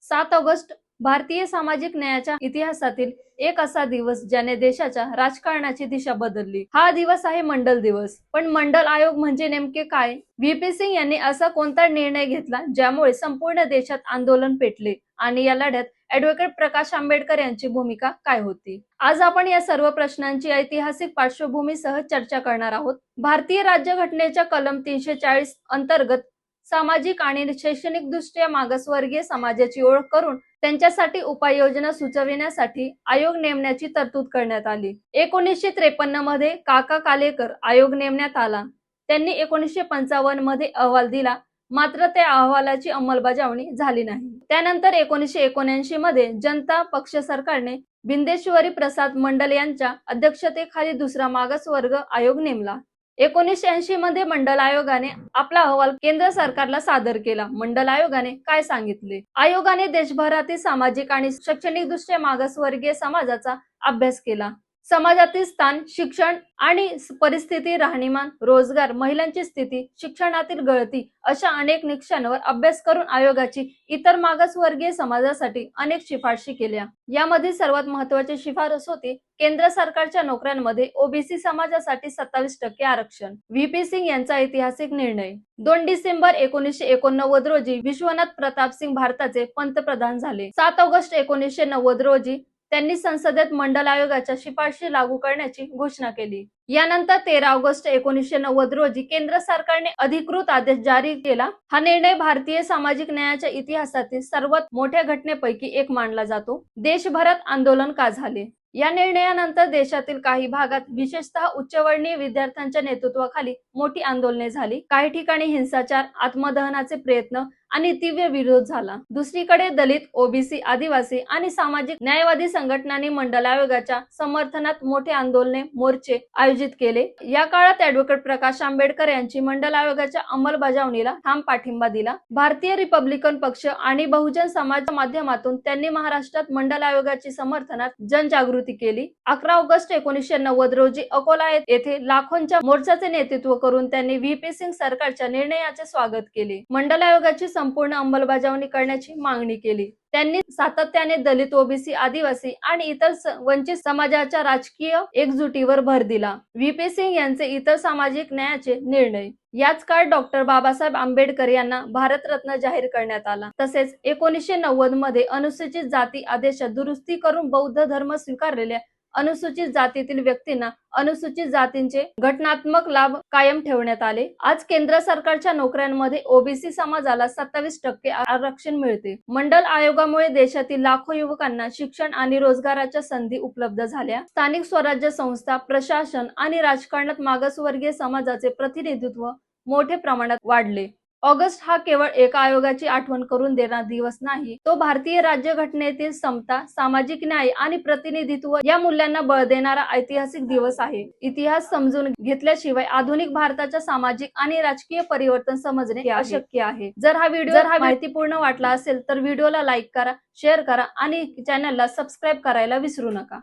7 August भारतीय सामाजिक न्यायाच्या इतिहासातील एक असा दिवस ज्याने देशाच्या राजकारणाची दिशा बदलली। हा दिवस आहे मंडल दिवस। पण मंडल आयोग म्हणजे नेमके काय? व्ही.पी. सिंग यांनी असा कोणता निर्णय घेतला ज्यामुळे संपूर्ण देशात आंदोलन पेटले आणि या लढ्यात ॲडव्होकेट प्रकाश आंबेडकर यांची भूमिका काय होती? आज आपण या सर्व प्रश्नांची ऐतिहासिक पार्श्वभूमीसह चर्चा करणार आहोत। भारतीय राज्यघटनेच्या कलम 340 अंतर्गत सामाजिक आणि शैक्षणिकदृष्ट्या मागासवर्गीय समाजाची ओळख करून त्यांच्यासाठी उपाययोजना सुचविण्यासाठी आयोग नेमण्याची तरतूद करण्यात आली। 1953 मध्ये काका कालेकर आयोग नेमण्यात आला। त्यांनी 1955 मध्ये अहवाल दिला, मात्र त्या अहवालाची अंमलबजावणी झाली नाही। त्यानंतर 1979 मध्ये जनता पक्ष सरकारने बिंदेश्वरी प्रसाद मंडल यांच्या अध्यक्षतेखाली दुसरा मागासवर्ग आयोग नेमला। 1980 मध्ये मंडल आयोगाने आपला अहवाल केंद्र सरकारला सादर केला। मंडल आयोगाने काय सांगितले? आयोगाने देशभरातील सामाजिक आणि शैक्षणिकदृष्ट्या मागासवर्गीय समाजाचा अभ्यास केला। समाजातील स्थान, शिक्षण आणि परिस्थिती, राहणीमान, रोजगार, महिलांची स्थिती, शिक्षणातील गळती अशा अनेक निकषांवर अभ्यास करून आयोगाची इतर मागासवर्गीय समाजासाठी अनेक शिफारशी केल्या। यामधील सर्वात महत्त्वाची शिफारस होती केंद्र सरकारच्या नोकऱ्यांमध्ये ओबीसी समाजासाठी 27% आरक्षण। व्ही.पी. सिंग यांचा ऐतिहासिक निर्णय। 2 डिसेंबर 1989 रोजी विश्वनाथ प्रताप सिंग भारताचे पंतप्रधान झाले। 7 ऑगस्ट 1990 रोजी त्यांनी संसदेत मंडल आयोगाच्या शिफारशी लागू करण्याची घोषणा केली। यानंतर 13 ऑगस्ट 1990 रोजी केंद्र सरकारने अधिकृत आदेश जारी केला। हा निर्णय भारतीय सामाजिक न्यायाच्या इतिहासातील सर्वात मोठ्या घटनेपैकी एक मानला जातो। देशभरात आंदोलन का झाले? या निर्णयानंतर देशातील काही भागात विशेषतः उच्चवर्णीय विद्यार्थ्यांच्या नेतृत्वाखाली मोठी आंदोलने झाली। काही ठिकाणी हिंसाचार, आत्मदहनाचे प्रयत्न आणि तीव्र विरोध झाला। दुसरीकडे दलित, ओबीसी, आदिवासी आणि सामाजिक न्यायवादी संघटनांनी मंडल आयोगाच्या समर्थनात मोठे आंदोलने, मोर्चे आयोजित केले। या काळात ॲडव्होकेट प्रकाश आंबेडकर यांची मंडल आयोगाच्या अंमलबजावणीला ठाम पाठिंबा दिला। भारतीय रिपब्लिकन पक्ष आणि बहुजन समाजाच्या माध्यमातून त्यांनी महाराष्ट्रात मंडल आयोगाची समर्थनात जनजागृती केली। 11 ऑगस्ट 1990 रोजी अकोला येथे लाखोंच्या मोर्चाचे नेतृत्व करून त्यांनी व्ही.पी. सिंग सरकारच्या निर्णयाचे स्वागत केले। मंडल आयोगाची संपूर्ण अंमलबजावणी करण्याची मागणी केली। त्यांनी सातत्याने दलित, ओबीसी, आदिवासी आणि इतर वंचित समाजाच्या राजकीय एकजुटीवर भर दिला। व्ही.पी. सिंग यांचे इतर सामाजिक न्यायाचे निर्णय। याच काळात डॉक्टर बाबासाहेब आंबेडकर यांना भारतरत्न जाहीर करण्यात आला। तसेच 1990 मध्ये अनुसूचित जाती आदेशात दुरुस्ती करून बौद्ध धर्म स्वीकारलेल्या अनुसूचित जातीतील व्यक्तींना अनुसूचित जातींचे घटनात्मक लाभ कायम ठेवण्यात आले। आज केंद्र सरकारच्या नोकऱ्यांमध्ये ओबीसी समाजाला 27% आरक्षण मिळते। मंडल आयोगामुळे देशातील लाखो युवकांना शिक्षण आणि रोजगाराच्या संधी उपलब्ध झाल्या। स्थानिक स्वराज्य संस्था, प्रशासन आणि राजकारणात मागासवर्गीय समाजाचे प्रतिनिधित्व मोठ्या प्रमाणात वाढले। ऑगस्ट हा केवळ एका आयोगाची आठवण करून देणारा दिवस नाही, तो भारतीय राज्यघटनेतील समता, सामाजिक न्याय आणि प्रतिनिधित्व या मूल्यांना बळ देणारा ऐतिहासिक दिवस आहे। इतिहास समजून घेतल्याशिवाय आधुनिक भारताच्या सामाजिक आणि राजकीय परिवर्तन समजणे अशक्य आहे। जर हा व्हिडिओ माहितीपूर्ण वाटला असेल तर व्हिडिओला लाईक करा, शेअर करा आणि चॅनलला सबस्क्राईब करायला विसरू नका।